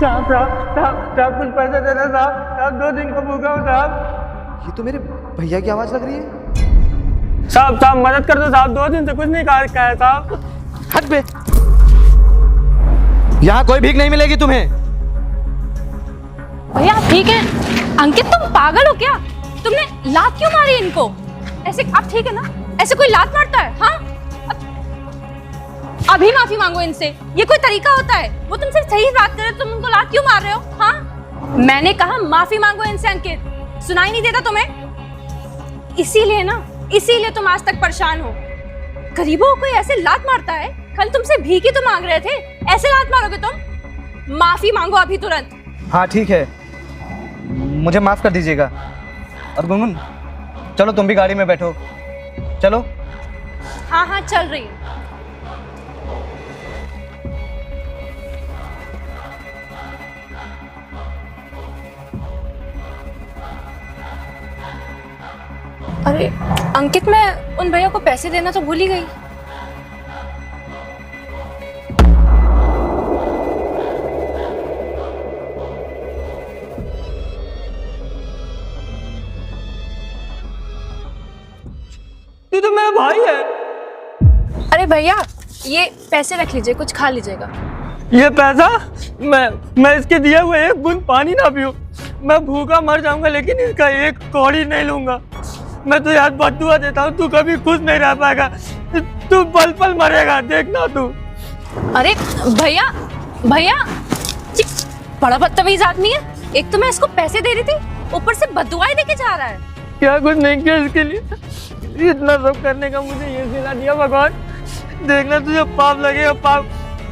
साहब कुछ पैसे देना साहब 2 दिन का भूखा हूँ साहब। ये तो मेरे भैया की आवाज लग रही है। साहब मदद कर दो साहब, 2 दिन से कुछ नहीं खा रखा है साहब। हट बे, यहाँ कोई भीख नहीं मिलेगी तुम्हें। भैया ठीक है। अंकित तुम पागल हो क्या? तुमने लात क्यों मारी इनको? ऐसे आप ठीक है ना? ऐसे कोई लात मारता है? हाँ अभी माफी मांगो इनसे, ये कोई तरीका होता है? वो तुमसे सही बात करे तुम उनको लात क्यों मार रहे हो? हाँ मैंने कहा माफी मांगो इनसे। अंकित सुनाई नहीं देता तुम्हें? इसीलिए ना, इसीलिए तुम आज तक परेशान हो। गरीबों को कोई ऐसे लात मारता है? कल तुमसे भीख ही तो मांग रहे थे, ऐसे लात मारोगे तुम? माफी मांगो अभी तुरंत। हाँ ठीक है, मुझे माफ कर दीजिएगा। और गुनगुन चलो तुम भी गाड़ी में बैठो, चलो। हाँ हाँ चल रही हूँ। अरे अंकित, मैं उन भैया को पैसे देना तो भूल ही गई। तू तो मेरा भाई है। अरे भैया ये पैसे रख लीजिए, कुछ खा लीजिएगा। ये पैसा मैं इसके दिए हुए 1 बूंद पानी ना पीऊं, मैं भूखा मर जाऊंगा, लेकिन इसका 1 कौड़ी नहीं लूंगा। मैं तो यार बद्दुआ देता हूँ, तू कभी खुश नहीं रह पाएगा, तू पल पल मरेगा, देखना तू। अरे भैया भैया, बड़ा बदतमीज आदमी है। एक तो मैं इसको पैसे दे रही थी, ऊपर से बद्दुआएं देके जा रहा है। क्या कुछ नहीं किया इसके लिए, इतना सब करने का मुझे ये सिला दिया भगवान। देखना तुझे पाप लगेगा, पाप,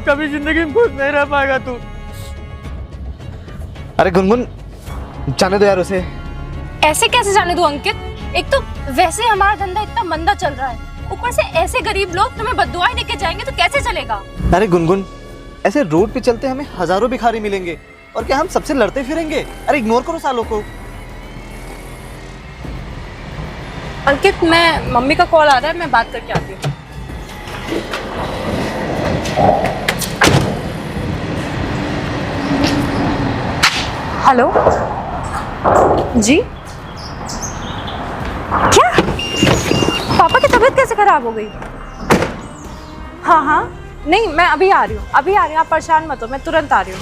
कभी जिंदगी में खुश नहीं रह पाएगा तू। अरे गुनगुन जाने दो यार उसे। ऐसे कैसे जाने दो अंकित? एक तो वैसे हमारा धंधा इतना मंदा चल रहा है, ऊपर से ऐसे गरीब लोग तुम्हें बद्दुआएं देके जाएंगे तो कैसे चलेगा? अरे गुनगुन, ऐसे रोड पे चलते हमें हजारों भिखारी मिलेंगे, और क्या हम सबसे लड़ते फिरेंगे? अरे इग्नोर करो सालों को। अंकित मैं मम्मी का कॉल आ रहा है, मैं बात करके आती हूँ। हेलो जी, क्या पापा की तबीयत कैसे खराब हो गई? हाँ हाँ नहीं मैं अभी आ रही हूँ, अभी आ रही हूँ, आप परेशान मत हो, मैं तुरंत आ रही हूँ।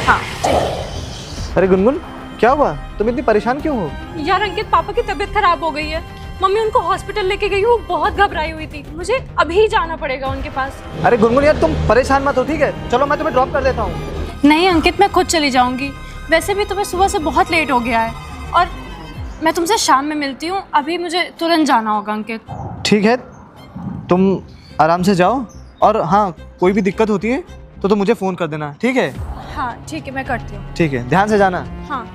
हाँ ठीक। अरे गुनगुन क्या हुआ, तुम इतनी परेशान क्यों हो? यार अंकित पापा की तबीयत खराब हो गई है, मम्मी उनको हॉस्पिटल लेके गई, वो बहुत घबराई हुई थी, मुझे अभी जाना पड़ेगा उनके पास। अरे गुनगुन यार तुम परेशान मत हो, ठीक है? चलो मैं तुम्हें ड्रॉप कर देता हूँ। नहीं अंकित मैं खुद चली जाऊंगी, वैसे भी तुम्हें सुबह से बहुत लेट हो गया है, और मैं तुमसे शाम में मिलती हूँ, अभी मुझे तुरंत जाना होगा अंकित। ठीक है, तुम आराम से जाओ, और हाँ कोई भी दिक्कत होती है तो तुम मुझे फ़ोन कर देना, ठीक है? हाँ ठीक है मैं करती हूँ। ठीक है, ध्यान से जाना। हाँ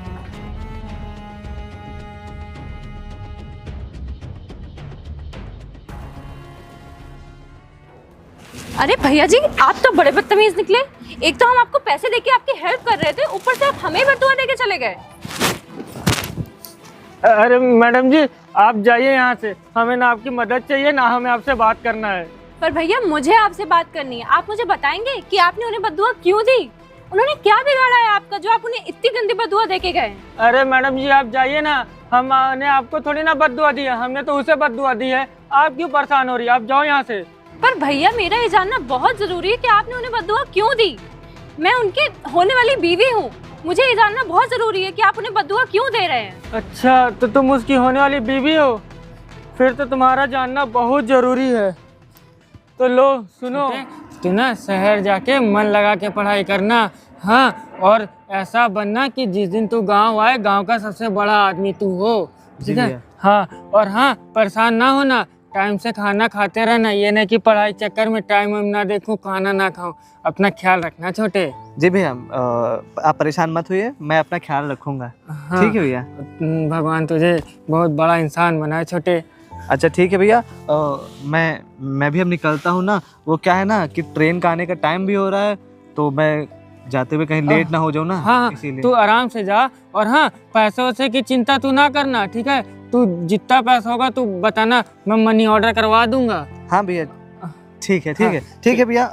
अरे भैया जी आप तो बड़े बदतमीज निकले। एक तो हम आपको पैसे देके आपकी हेल्प कर रहे थे, ऊपर से आप हमें बदुआ देके चले गए। अरे मैडम जी आप जाइए यहाँ से, हमें ना आपकी मदद चाहिए ना हमें आपसे बात करना है। पर भैया मुझे आपसे बात करनी है, आप मुझे बताएंगे कि आपने उन्हें बदुआ क्यों दी? उन्होंने क्या बिगाड़ा है आपका जो आप उन्हें इतनी गंदी बदुआ देके गए? अरे मैडम जी आप जाइए ना, हमने आपको थोड़ी ना बद्दुआ दी है, हमने तो उसे बद्दुआ दी है। आप क्यों परेशान हो रही है, आप जाओ यहाँ से। पर भैया मेरा ये जानना बहुत जरूरी है कि आपने उन्हें बद्दुआ क्यों दी। मैं उनके होने वाली बीवी हूँ, मुझे ये जानना बहुत जरूरी है कि आप उन्हें बद्दुआ क्यों दे रहे हैं। अच्छा तो तुम उसकी होने वाली बीवी हो, फिर तो तुम्हारा जानना बहुत जरूरी है। तो लो सुनो, तू ना शहर जाके मन लगा के पढ़ाई करना, हाँ, और ऐसा बनना कि जिस दिन तू गांव आए गांव का सबसे बड़ा आदमी तू हो, ठीक है? हाँ, और हाँ परेशान ना होना, टाइम से खाना खाते रहना, ये नहीं कि पढ़ाई चक्कर में टाइम ना देखूं खाना ना खाऊं। अपना ख्याल रखना छोटे। जी भैया, आप परेशान मत होइए, मैं अपना ख्याल रखूंगा। हाँ, ठीक है भैया। भगवान तुझे बहुत बड़ा इंसान बनाए छोटे। अच्छा ठीक है भैया, मैं भी अब निकलता हूँ ना, वो क्या है ना कि ट्रेन का आने का टाइम भी हो रहा है, तो मैं जाते हुए कहीं लेट ना हो जाऊँ ना। हाँ इसीलिए तू आराम से जा, और हाँ पैसे वैसे की चिंता तू ना करना, ठीक है? तू जितना पैसा होगा तू बताना, मैं मनी ऑर्डर करवा दूंगा। हाँ भैया ठीक है, ठीक है, ठीक है भैया।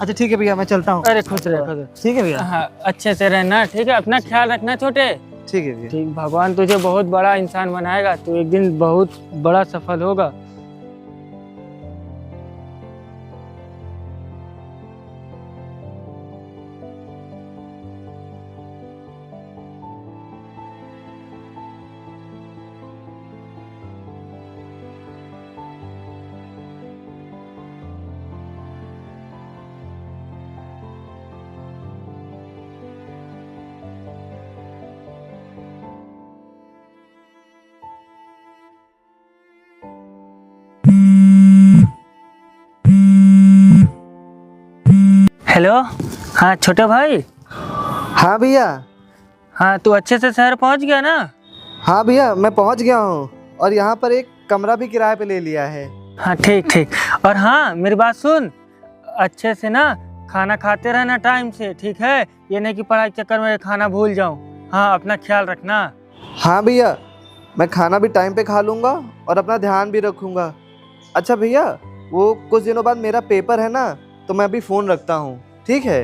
अच्छा ठीक है भैया, मैं चलता हूँ। अरे खुश रहे, खुश रहे। ठीक है भैया। हाँ, अच्छे से रहना, ठीक है? अपना ख्याल रखना छोटे। ठीक है भैया। ठीक, भगवान तुझे बहुत बड़ा इंसान बनाएगा, तू एक दिन बहुत बड़ा सफल होगा। हेलो, हाँ छोटे भाई। हाँ भैया। हाँ, तू अच्छे से शहर पहुंच गया ना? हाँ भैया, मैं पहुँच गया हूँ और यहाँ पर एक कमरा भी किराए पे ले लिया है। हाँ ठीक ठीक। और हाँ, मेरी बात सुन, अच्छे से ना खाना खाते रहना टाइम से, ठीक है? ये नहीं कि पढ़ाई के चक्कर में खाना भूल जाऊँ। हाँ, अपना ख्याल रखना। हाँ भैया, मैं खाना भी टाइम पे खा लूँगा और अपना ध्यान भी रखूँगा। अच्छा भैया, वो कुछ दिनों बाद मेरा पेपर है ना, तो मैं अभी फ़ोन रखता हूँ, ठीक है?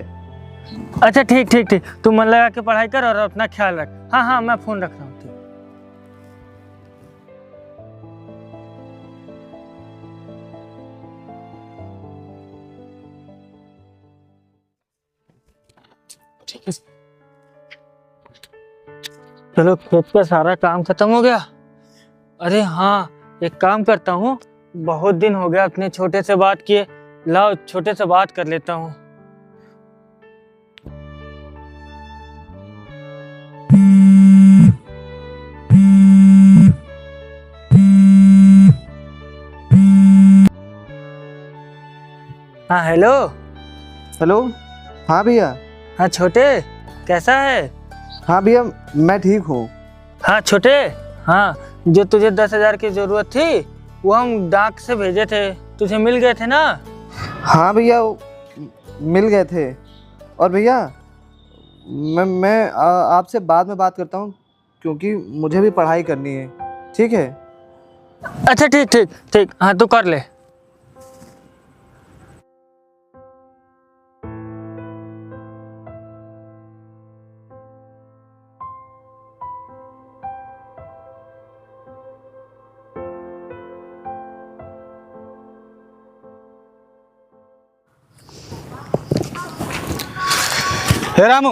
अच्छा ठीक ठीक ठीक, तू मन लगा के पढ़ाई कर और अपना ख्याल रख। हाँ हाँ, मैं फ़ोन रख रहा हूँ। ठीक है, चलो खेत का सारा काम खत्म हो गया। अरे हाँ, एक काम करता हूँ, बहुत दिन हो गया अपने छोटे से बात किए, लाओ छोटे से बात कर लेता हूँ। हाँ हेलो। हेलो। हाँ भैया। हाँ छोटे, कैसा है? हाँ भैया, मैं ठीक हूँ। हाँ छोटे, हाँ जो तुझे 10,000 की जरूरत थी वो हम डाक से भेजे थे, तुझे मिल गए थे ना? हाँ भैया, मिल गए थे। और भैया, मैं आपसे बाद में बात करता हूँ, क्योंकि मुझे भी पढ़ाई करनी है, ठीक है? अच्छा ठीक ठीक ठीक, हाँ तू कर ले। हे रामू,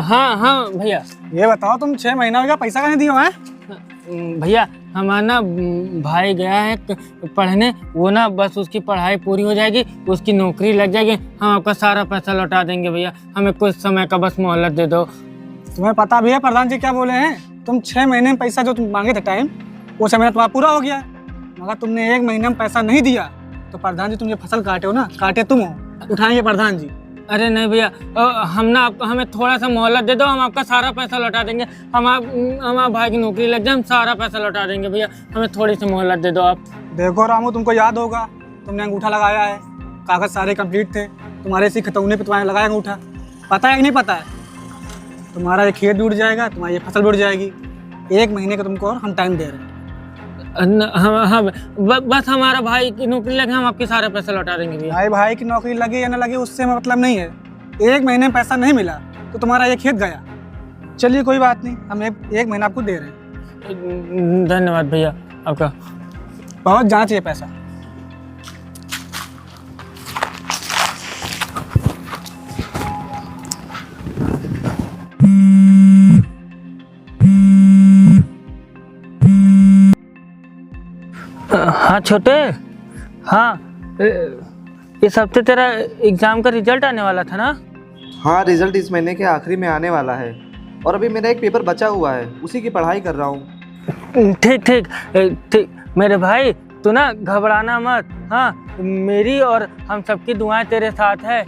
हाँ हाँ भैया। ये बताओ तुम 6 महीना हो गया पैसा कहाँ दियो है? भैया हमारा ना भाई गया है पढ़ने, वो ना बस उसकी पढ़ाई पूरी हो जाएगी, उसकी नौकरी लग जाएगी, हम आपका सारा पैसा लौटा देंगे भैया, हमें कुछ समय का बस मोहलत दे दो। तुम्हें पता भी है प्रधान जी क्या बोले हैं? तुम 6 महीने में पैसा जो तुम मांगे थे टाइम, वो 6 महीना तुम्हारा पूरा हो गया, मगर तुमने 1 महीने में पैसा नहीं दिया, तो प्रधान जी तुम ये फसल काटे हो ना, काटे तुम हो, उठाएंगे प्रधान जी। अरे नहीं भैया, हमें थोड़ा सा मोहलत दे दो, हम आपका सारा पैसा लौटा देंगे। हमारे भाई की नौकरी लग जाए, हम सारा पैसा लौटा देंगे भैया, हमें थोड़ी सी मोहलत दे दो आप। देखो रामू, तुमको याद होगा तुमने अंगूठा लगाया है, कागज सारे कंप्लीट थे, तुम्हारे इसी खतौने पे तुम्हारे लगाया अंगूठा, पता है कि नहीं पता है? तुम्हारा ये खेत भी उड़ जाएगा, तुम्हारी ये फसल भी उड़ जाएगी। 1 महीने का तुमको और हम टाइम दे रहे हैं। हाँ बस हमारा भाई की नौकरी लगे, हम आपके सारे पैसे लौटा देंगे भैया। भाई की नौकरी लगे या ना लगे उससे मतलब नहीं है, 1 महीने में पैसा नहीं मिला तो तुम्हारा ये खेत गया। चलिए कोई बात नहीं, हम 1 महीना आपको दे रहे हैं। धन्यवाद भैया आपका। पहुँच जाना चाहिए पैसा। हाँ छोटे, हाँ इस हफ्ते तेरा एग्जाम का रिजल्ट आने वाला था ना? हाँ, रिजल्ट इस महीने के आखिरी में आने वाला है और अभी मेरा एक पेपर बचा हुआ है, उसी की पढ़ाई कर रहा हूँ। ठीक ठीक ठीक मेरे भाई, तू ना घबराना मत। हाँ, मेरी और हम सबकी दुआएं तेरे साथ है,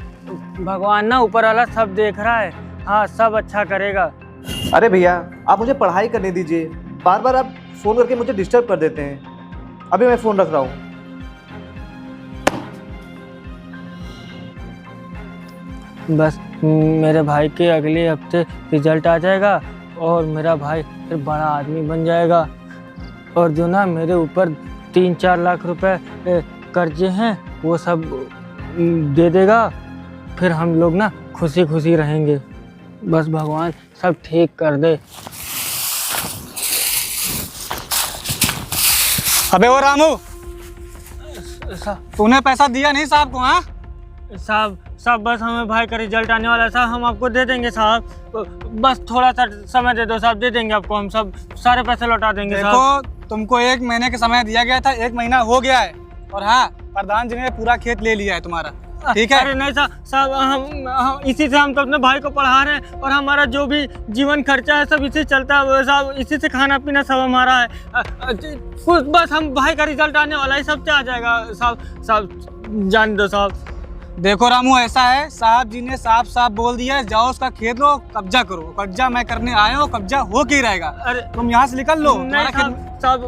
भगवान ना ऊपर वाला सब देख रहा है। हाँ, सब अच्छा करेगा। अरे भैया, आप मुझे पढ़ाई करने दीजिए, बार बार आप फ़ोन करके मुझे डिस्टर्ब कर देते हैं। अभी मैं फ़ोन रख रहा हूँ। बस मेरे भाई के अगले हफ्ते रिजल्ट आ जाएगा और मेरा भाई फिर बड़ा आदमी बन जाएगा, और जो ना मेरे ऊपर 3-4 लाख रुपए कर्जे हैं वो सब दे देगा, फिर हम लोग ना खुशी खुशी रहेंगे। बस भगवान सब ठीक कर दे। अबे वो रामू, साहब तूने पैसा दिया नहीं साहब को? हाँ साहब बस हमें भाई का रिजल्ट आने वाला है साहब, हम आपको दे देंगे साहब, बस थोड़ा सा समय दे दो साहब, दे देंगे आपको, हम सब सारे पैसे लौटा देंगे साहब। देखो, तुमको 1 महीने का समय दिया गया था, 1 महीना हो गया है। और हाँ, प्रधान जी ने पूरा खेत ले लिया है तुम्हारा, ठीक है? अरे नहीं साहब, हम इसी से हम तो अपने भाई को पढ़ा रहे हैं, और हमारा जो भी जीवन खर्चा है सब इसी चलता है साहब, इसी से खाना पीना सब हमारा है। कुछ बस हम भाई का रिजल्ट आने वाला है, सब आ जाएगा साहब, जान दो साहब। देखो रामू, ऐसा है, साहब जी ने साफ साफ बोल दिया है, जाओ उसका खेत लो, कब्जा करो। कब्जा मैं करने आया हूँ, कब्जा हो के ही रहेगा। अरे तुम यहाँ से निकल लो। नहीं साहब,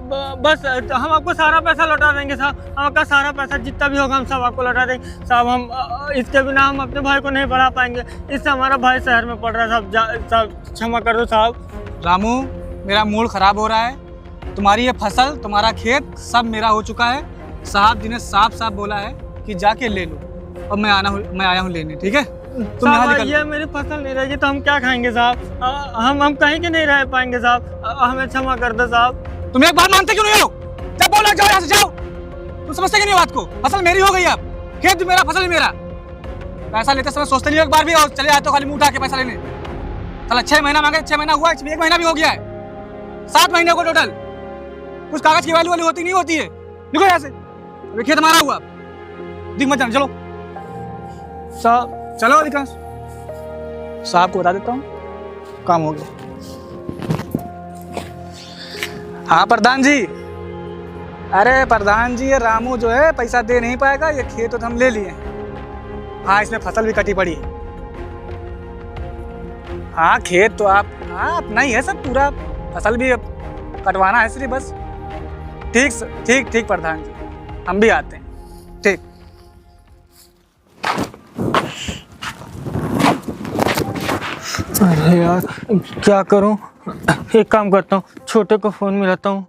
बस हम आपको सारा पैसा लौटा देंगे साहब, हम आपका सारा पैसा जितना भी होगा हम सब आपको लौटा देंगे साहब। हम इसके बिना हम अपने भाई को नहीं पढ़ा पाएंगे, इससे हमारा भाई शहर में पढ़ रहा है साहब, क्षमा कर दो साहब। रामू, मेरा मूड खराब हो रहा है। तुम्हारी ये फसल, तुम्हारा खेत सब मेरा हो चुका है। साहब जी ने साफ साफ बोला है कि जाके ले लो, और मैं आया हूँ लेने, ठीक है? तुम यहाँ साहब निकल। ये मेरी फसल नहीं रहेगी तो हम क्या खाएंगे साहब? हम कहीं के नहीं रह पाएंगे साहब, हमें क्षमा कर दो साहब। तुम एक बात मानते क्यों नहीं हो? जब बोला जाओ यहाँ से जाओ। तुम समझते क्यों नहीं बात को? फसल मेरी हो गई, अब खेत भी मेरा, फसल भी मेरा। पैसा लेते समय सोचते नहीं हो एक बार भी, और चले आए तो खाली मुंह उठा के पैसा लेने। चला 6 महीना मांगे, 6 महीना हुआ, 1 महीना भी हो गया है, 7 महीने को टोटल। कुछ कागज की वैल्यू वाली होती नहीं होती है। निकलो यहाँ से, अभी खेत हमारा हुआ, दिख मत जाना। चलो साहब चलो अधिकांश, साहब को बता देता हूँ, काम हो गया। हाँ प्रधान जी, अरे प्रधान जी, ये रामू जो है पैसा दे नहीं पाएगा, ये खेत तो हम ले लिए हैं। हाँ, इसमें फसल भी कटी पड़ी है। हाँ, खेत तो आप, हाँ अपना ही है सब पूरा, फसल भी अब कटवाना है इसलिए बस। ठीक ठीक प्रधान जी, हम भी आते हैं, ठीक। अरे यार क्या करूं, एक काम करता हूँ, छोटे को फोन मिलाता हूँ।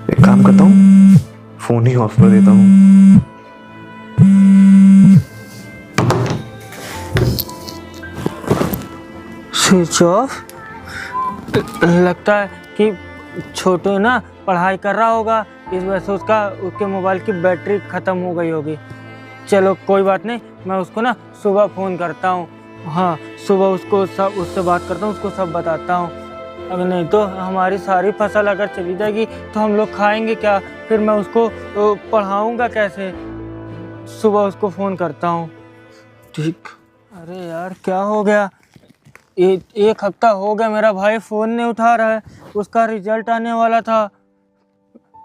एक काम करता हूँ, फोन ही ऑफ कर देता हूँ। Switch off. लगता है कि छोटू ना पढ़ाई कर रहा होगा, इस वजह से उसके मोबाइल की बैटरी ख़त्म हो गई होगी। चलो कोई बात नहीं, मैं उसको ना सुबह फ़ोन करता हूँ। हाँ, सुबह उससे बात करता हूँ, उसको सब बताता हूँ। अगर नहीं तो हमारी सारी फसल अगर चली जाएगी तो हम लोग खाएंगे क्या? फिर मैं उसको पढ़ाऊँगा कैसे? सुबह उसको फ़ोन करता हूँ। ठीक। अरे यार क्या हो गया? एक हफ्ता हो गया मेरा भाई फ़ोन नहीं उठा रहा है, उसका रिजल्ट आने वाला था,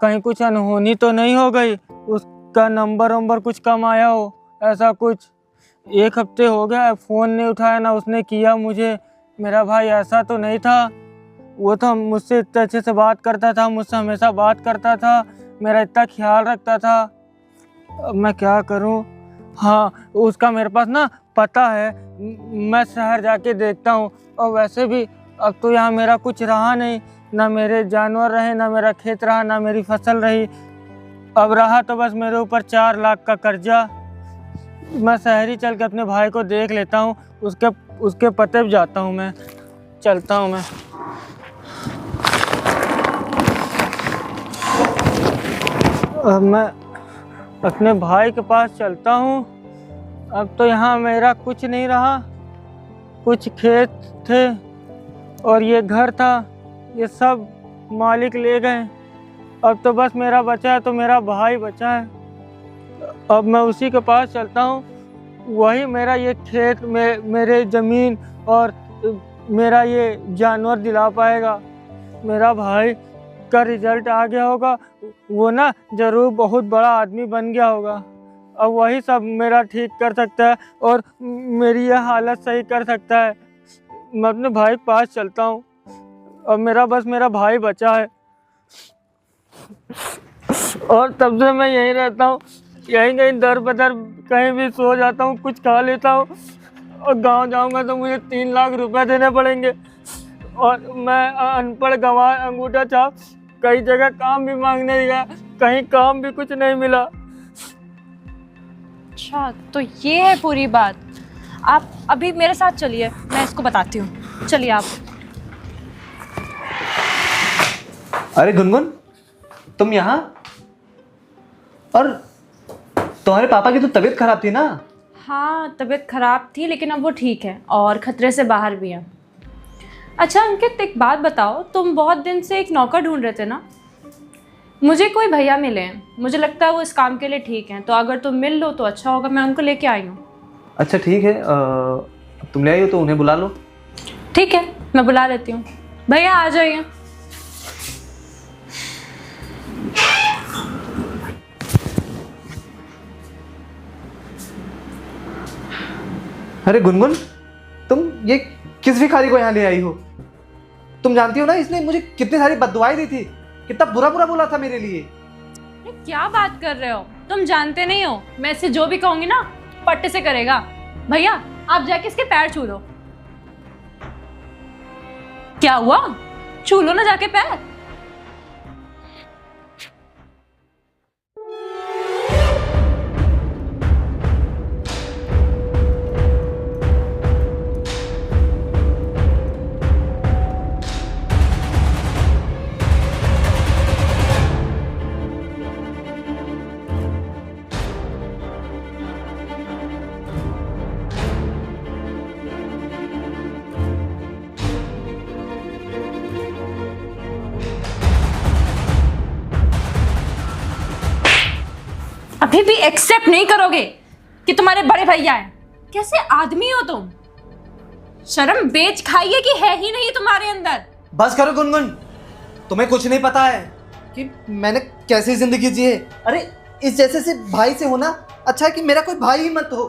कहीं कुछ अनहोनी तो नहीं हो गई, उसका नंबर कुछ कम आया हो, ऐसा कुछ। 1 हफ्ते हो गया फ़ोन नहीं उठाया, ना उसने किया मुझे। मेरा भाई ऐसा तो नहीं था, वो तो मुझसे इतने अच्छे से बात करता था, मुझसे हमेशा बात करता था, मेरा इतना ख्याल रखता था। अब मैं क्या करूं? हाँ, उसका मेरे पास ना पता है, मैं शहर जाके देखता हूँ। और वैसे भी अब तो यहाँ मेरा कुछ रहा नहीं, ना मेरे जानवर रहे, ना मेरा खेत रहा, ना मेरी फसल रही। अब रहा तो बस मेरे ऊपर 4 लाख का कर्जा। मैं शहर ही चल के अपने भाई को देख लेता हूँ, उसके पते पे जाता हूँ, मैं चलता हूँ। मैं अब मैं अपने भाई के पास चलता हूँ। अब तो यहाँ मेरा कुछ नहीं रहा, कुछ खेत थे और ये घर था, ये सब मालिक ले गए। अब तो बस मेरा बचा है तो मेरा भाई बचा है। अब मैं उसी के पास चलता हूँ, वही मेरा ये खेत में मेरे ज़मीन और मेरा ये जानवर दिला पाएगा। मेरा भाई का रिजल्ट आ गया होगा, वो ना जरूर बहुत बड़ा आदमी बन गया होगा। अब वही सब मेरा ठीक कर सकता है और मेरी यह हालत सही कर सकता है। मैं अपने भाई के पास चलता हूँ। अब मेरा भाई बचा है और तब से मैं यहीं रहता हूँ, यहीं कहीं दर बदर कहीं भी सो जाता हूँ, कुछ खा लेता हूँ। और गांव जाऊँगा तो मुझे 3 लाख रुपए देने पड़ेंगे और मैं अनपढ़ गंवार अंगूठा छाप कई जगह काम भी मांगने गया, कहीं काम भी कुछ नहीं मिला। अच्छा, तो ये है पूरी बात। आप अभी मेरे साथ चलिए, मैं इसको बताती हूँ। चलिए आप। अरे गुनगुन, तुम यहाँ? और तुम्हारे पापा की तो तबीयत खराब थी ना? हाँ, तबीयत खराब थी लेकिन अब वो ठीक है और खतरे से बाहर भी है। अच्छा अंकित, एक बात बताओ, तुम बहुत दिन से एक नौकर ढूंढ रहे थे ना? मुझे कोई भैया मिले हैं, मुझे लगता है वो इस काम के लिए ठीक हैं, तो अगर तुम मिल लो तो अच्छा होगा। मैं उनको लेके आई हूँ। अच्छा ठीक है, तुम ले आई हो तो उन्हें बुला लो। ठीक है, मैं बुला लेती हूँ। भैया आ जाइए। अरे गुनगुन, तुम ये किस भिखारी को यहाँ ले आई हो? तुम जानती हो ना इसने मुझे कितनी सारी बददुआएं दी थी, कितना बुरा बुरा बोला था मेरे लिए। अरे क्या बात कर रहे हो? तुम जानते नहीं हो, मैं इसे जो भी कहूंगी ना पट्टे से करेगा। भैया आप जाके इसके पैर छू लो। क्या हुआ? छू लो ना जाके पैर। अभी भी एक्सेप्ट नहीं करोगे कि तुम्हारे बड़े भैया हैं? कैसे आदमी हो तुम? शर्म बेच खाइए कि है ही नहीं तुम्हारे अंदर। बस करो गुनगुन, तुम्हें कुछ नहीं पता है कि मैंने कैसी जिंदगी जी है। अरे इस जैसे से भाई से होना अच्छा है कि मेरा कोई भाई ही मत हो।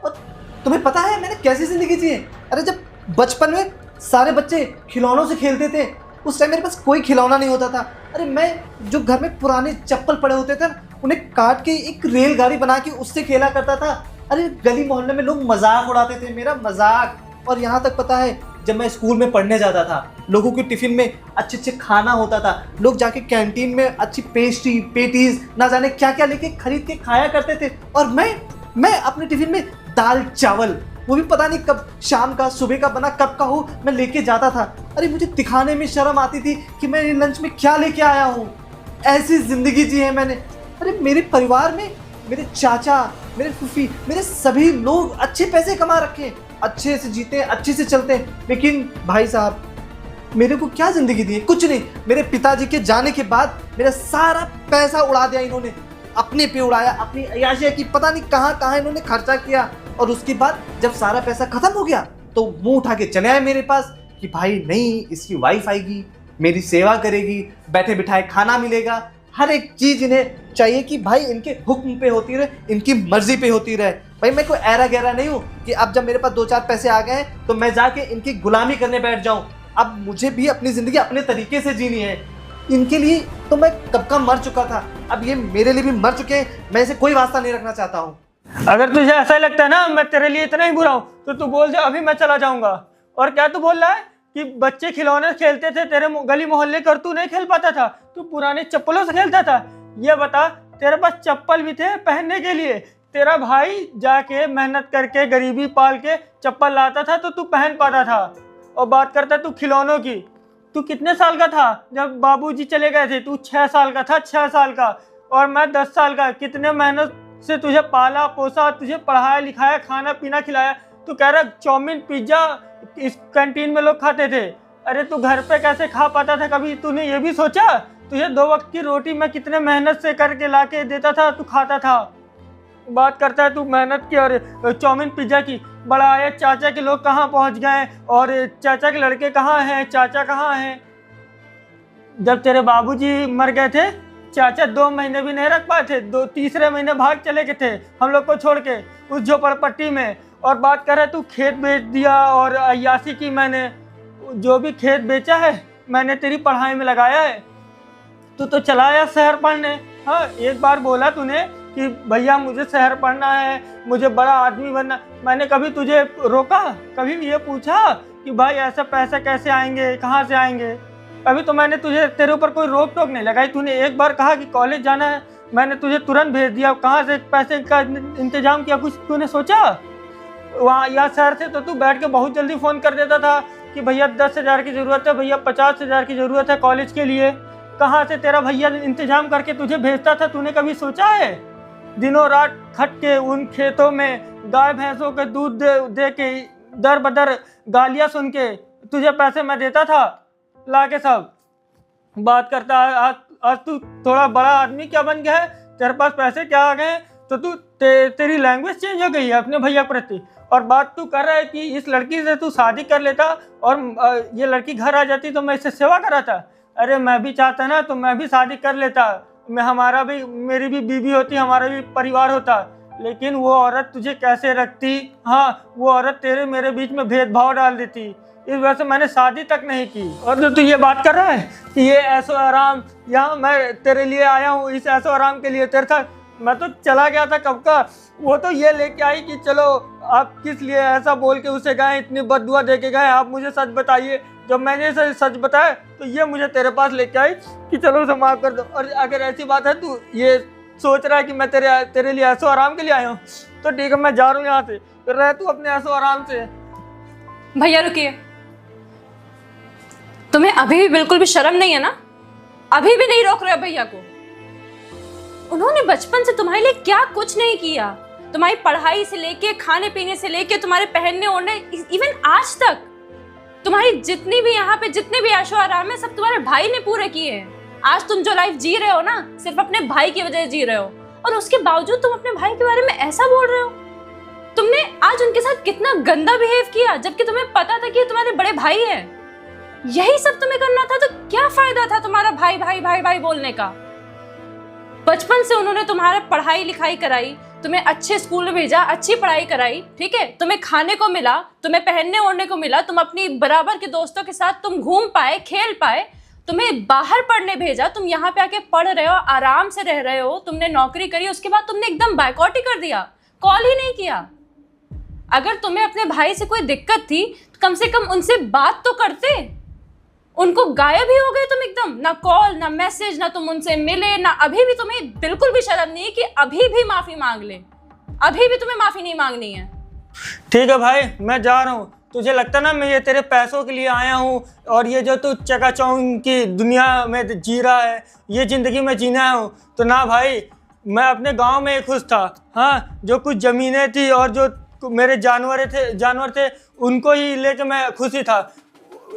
और तुम्हें पता है मैंने कैसी जिंदगी जी है? अरे जब बचपन में सारे बच्चे खिलौनों से खेलते थे, उस टाइम मेरे पास कोई खिलौना नहीं होता था। अरे मैं जो घर में पुराने चप्पल पड़े होते थे उन्हें काट के एक रेलगाड़ी बना के उससे खेला करता था। अरे गली मोहल्ले में लोग मजाक उड़ाते थे, मेरा मजाक। और यहाँ तक पता है जब मैं स्कूल में पढ़ने जाता था, लोगों के टिफिन में अच्छे अच्छे खाना होता था, लोग जाके कैंटीन में अच्छी पेस्ट्री पेटीज ना जाने क्या क्या लेके खरीद के खाया करते थे। और मैं अपने टिफिन में दाल चावल, वो भी पता नहीं कब शाम का सुबह का बना कब का हो, मैं लेके जाता था। अरे मुझे दिखाने में शर्म आती थी कि मैं लंच में क्या लेके आया हूँ। ऐसी जिंदगी जी है मैंने। अरे मेरे परिवार में मेरे चाचा, मेरे फूफी, मेरे सभी लोग अच्छे पैसे कमा रखे हैं, अच्छे से जीते, अच्छे से चलते हैं। लेकिन भाई साहब मेरे को क्या जिंदगी दी है? कुछ नहीं। मेरे पिताजी के जाने के बाद मेरा सारा पैसा उड़ा दिया इन्होंने, अपने पे उड़ाया, अपनी अय्याशी की पता नहीं कहाँ कहाँ इन्होंने खर्चा किया। और उसके बाद जब सारा पैसा खत्म हो गया तो मुंह उठा के चले आए मेरे पास कि भाई नहीं, इसकी वाइफ आएगी, मेरी सेवा करेगी, बैठे बिठाए खाना मिलेगा, हर एक चीज इन्हें चाहिए कि भाई इनके हुक्म पे होती रहे, इनकी मर्जी पे होती रहे। भाई मैं कोई ऐरा गहरा नहीं हूँ कि अब जब मेरे पास 2-4 पैसे आ गए हैं तो मैं जाके इनकी गुलामी करने बैठ जाऊँ। अब मुझे भी अपनी जिंदगी अपने तरीके से जीनी है। इनके लिए तो मैं कब का मर चुका था, अब ये मेरे लिए भी मर चुके हैं। मैं इसे कोई वास्ता नहीं रखना चाहता हूँ। अगर तुझे ऐसा ही लगता है ना मैं तेरे लिए इतना ही बुरा हूँ तो तू बोल दे, अभी मैं चला जाऊंगा। और क्या तू बोल रहा है कि बच्चे खिलौने खेलते थे, तेरे गली मोहल्ले कर तू नहीं खेल पाता था, तू पुराने चप्पलों से खेलता था? ये बता, तेरे पास चप्पल भी थे पहनने के लिए? तेरा भाई जाके मेहनत करके गरीबी पाल के चप्पल लाता था तो तू पहन पाता था। और बात करता तू खिलौनों की। तू कितने साल का था जब बाबूजी चले गए थे? तू 6 साल का था, 6 साल का, और मैं 10 साल का। कितने मेहनत से तुझे पाला पोसा, तुझे पढ़ाया लिखाया, खाना पीना खिलाया। तू कह रहा चाउमीन पिज्जा इस कैंटीन में लोग खाते थे। अरे तू घर पे कैसे खा पाता था? कभी तूने ये भी सोचा? तुझे 2 वक्त की रोटी मैं कितने मेहनत से करके ला के देता था, तू खाता था। बात करता है तू मेहनत की और चाउमीन पिज्जा की। बड़ा आया चाचा के लोग कहाँ पहुँच गए और चाचा के लड़के कहाँ हैं, चाचा कहाँ हैं? जब तेरे बाबूजी मर गए थे, चाचा 2 महीने भी नहीं रख पाए थे, तीसरे महीने भाग चले गए थे हम लोग को छोड़ के उस झोपड़पट्टी में। और बात कर रहे तू खेत बेच दिया और अय्यासी की। मैंने जो भी खेत बेचा है मैंने तेरी पढ़ाई में लगाया है। तू तो चला आया शहर पढ़ने। हाँ, एक बार बोला तूने कि भैया मुझे शहर पढ़ना है, मुझे बड़ा आदमी बनना। मैंने कभी तुझे रोका? कभी भी ये पूछा कि भाई ऐसा पैसे कैसे आएंगे, कहाँ से आएंगे? कभी तो मैंने तुझे तेरे ऊपर कोई रोक टोक नहीं लगाई। तूने एक बार कहा कि कॉलेज जाना है, मैंने तुझे तुरंत भेज दिया। कहाँ से पैसे का इंतजाम किया, कुछ तूने सोचा? वहाँ या शहर से तो तू बैठ के बहुत जल्दी फ़ोन कर देता था कि भैया 10,000 की ज़रूरत है, भैया 50,000 की ज़रूरत है कॉलेज के लिए। कहाँ से तेरा भैया इंतजाम करके तुझे भेजता था? तूने कभी सोचा है? दिनों रात खट के उन खेतों में गाय भैंसों के दूध दे के दर बदर गालियाँ सुन के तुझे पैसे मैं देता था ला के। सब बात करता है आज तू थोड़ा बड़ा आदमी क्या बन गया है, तेरे पास पैसे क्या आ गए, तो तू तेरी लैंग्वेज चेंज हो गई है अपने भैया प्रति। और बात तू कर रहा है कि इस लड़की से तू शादी कर लेता और ये लड़की घर आ जाती तो मैं इससे सेवा कराता। अरे मैं भी चाहता ना तो मैं भी शादी कर लेता, मेरी भी बीवी होती, हमारा भी परिवार होता। लेकिन वो औरत तुझे कैसे रखती। हाँ, वो औरत तेरे मेरे बीच में भेदभाव डाल देती, इस वजह से मैंने शादी तक नहीं की। और जो तू ये बात कर रहा है कि ये ऐशो आराम, यहाँ मैं तेरे लिए आया हूँ इस ऐशो आराम के लिए, तेरे साथ मैं तो चला गया था कब का। वो तो ये लेके आई कि चलो आप किस लिए ऐसा बोल के उसे गए, इतनी बददुआ दे के गए, आप मुझे सच बताइए। जब मैंने इसे सच बताया तो ये मुझे तेरे पास लेके आई कि चलो उसे माफ़ कर दो। और अगर ऐसी बात है तू ये सोच रहा है कि मैं तेरे लिए ऐशो आराम के लिए आया हूँ, तो ठीक है मैं जा रहा हूँ यहाँ से, तो रह तू अपने ऐशो आराम से। भैया रुकिए, तुम्हें अभी भी बिल्कुल भी शर्म नहीं है ना? अभी भी नहीं रोक रहे हो भैया को? उन्होंने बचपन से तुम्हारे लिए क्या कुछ नहीं किया, तुम्हारी पढ़ाई से लेके खाने पीने से लेके तुम्हारे पहनने ओढ़ने, इवन आज तक तुम्हारी जितनी भी यहाँ पे जितने भी ऐशो आराम है सब तुम्हारे भाई ने पूरे किए हैं। आज तुम जो लाइफ जी रहे हो ना, सिर्फ अपने भाई की वजह से जी रहे हो, और उसके बावजूद तुम अपने भाई के बारे में ऐसा बोल रहे हो। तुमने आज उनके साथ कितना गंदा बिहेव किया, जबकि तुम्हें पता था कि ये तुम्हारे बड़े भाई हैं। यही सब तुम्हें करना था तो क्या फायदा था तुम्हारा भाई भाई भाई भाई बोलने का? बचपन से उन्होंने तुम्हारा पढ़ाई लिखाई कराई, तुम्हें अच्छे स्कूल में भेजा, अच्छी पढ़ाई कराई, ठीक है, तुम्हें खाने को मिला, तुम्हें पहनने ओढ़ने को मिला, तुम अपनी बराबर के दोस्तों के साथ तुम घूम पाए, खेल पाए, तुम्हें बाहर पढ़ने भेजा, तुम यहाँ पे आके पढ़ रहे हो, आराम से रह रहे हो, तुमने नौकरी करी, उसके बाद तुमने एकदम बायकॉट ही कर दिया, कॉल ही नहीं किया। अगर तुम्हें अपने भाई से कोई दिक्कत थी तो कम से कम उनसे बात तो करते। उनको गायब ही हो गए तुम एकदम, ना कॉल ना मैसेज, ना तुम उनसे मिले, ना अभी भी तुम्हें बिल्कुल भी शर्म नहीं है कि अभी भी माफी मांग ले? अभी भी तुम्हें माफी नहीं मांगनी है? ठीक है भाई, मैं जा रहा हूँ। तुझे लगता ना मैं ये तेरे पैसों के लिए आया हूँ और ये जो तू चकाचौंध की दुनिया में जी रहा है ये ज़िंदगी में जीना हूँ, तो ना भाई, मैं अपने गांव में खुश था। हाँ, जो कुछ ज़मीनें थी और जो मेरे जानवर थे उनको ही लेके मैं खुशी था,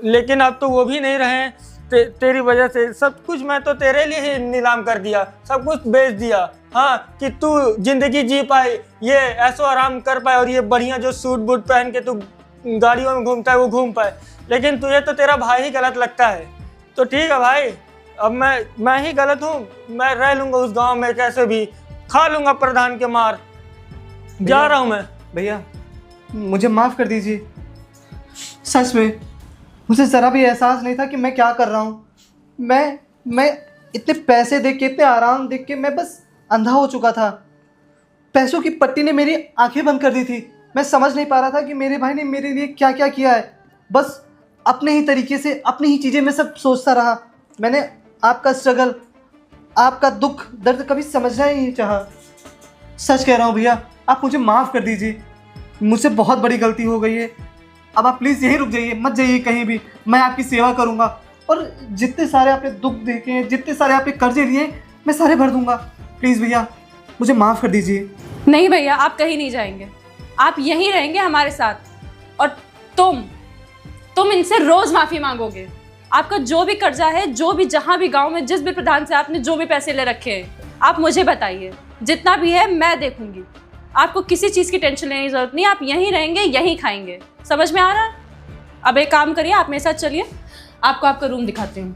लेकिन अब तो वो भी नहीं रहे। तेरी वजह से सब कुछ मैं तो तेरे लिए ही नीलाम कर दिया, सब कुछ बेच दिया। हाँ, कि तू ज़िंदगी जी पाए, ये ऐशो आराम कर पाए और ये बढ़िया जो सूट बूट पहन के तू गाड़ियों में घूमता है वो घूम पाए, लेकिन तुझे तो तेरा भाई ही गलत लगता है। तो ठीक है भाई, अब मैं ही गलत हूँ, मैं रह लूँगा उस गांव में, कैसे भी खा लूँगा प्रधान के मार। जा रहा हूँ मैं। भैया मुझे माफ़ कर दीजिए, सच में मुझे ज़रा भी एहसास नहीं था कि मैं क्या कर रहा हूँ। मैं इतने पैसे देख के, इतने आराम देख के मैं बस अंधा हो चुका था। पैसों की पट्टी ने मेरी आंखें बंद कर दी थी। मैं समझ नहीं पा रहा था कि मेरे भाई ने मेरे लिए क्या क्या किया है। बस अपने ही तरीके से अपनी ही चीज़ें मैं सब सोचता रहा। मैंने आपका स्ट्रगल, आपका दुख दर्द कभी समझना ही नहीं चाहा। सच कह रहा हूँ भैया, आप मुझे माफ़ कर दीजिए, मुझसे बहुत बड़ी गलती हो गई है। अब आप प्लीज़ यहीं रुक जाइए, मत जाइए कहीं भी, मैं आपकी सेवा करूँगा और जितने सारे आपने दुख देखे हैं, जितने सारे आपने कर्जे लिए, मैं सारे भर दूँगा। प्लीज़ भैया मुझे माफ़ कर दीजिए। नहीं भैया, आप कहीं नहीं जाएंगे, आप यहीं रहेंगे हमारे साथ। और तुम इनसे रोज़ माफ़ी मांगोगे। आपका जो भी कर्जा है, जो भी जहाँ भी गाँव में जिस भी प्रधान से आपने जो भी पैसे ले रखे हैं, आप मुझे बताइए, जितना भी है मैं देखूँगी। आपको किसी चीज़ की टेंशन लेने की ज़रूरत नहीं, आप यहीं रहेंगे, यहीं खाएंगे। समझ में आ रहा है? अब एक काम करिए, आप मेरे साथ चलिए, आपको आपका रूम दिखाती हूँ।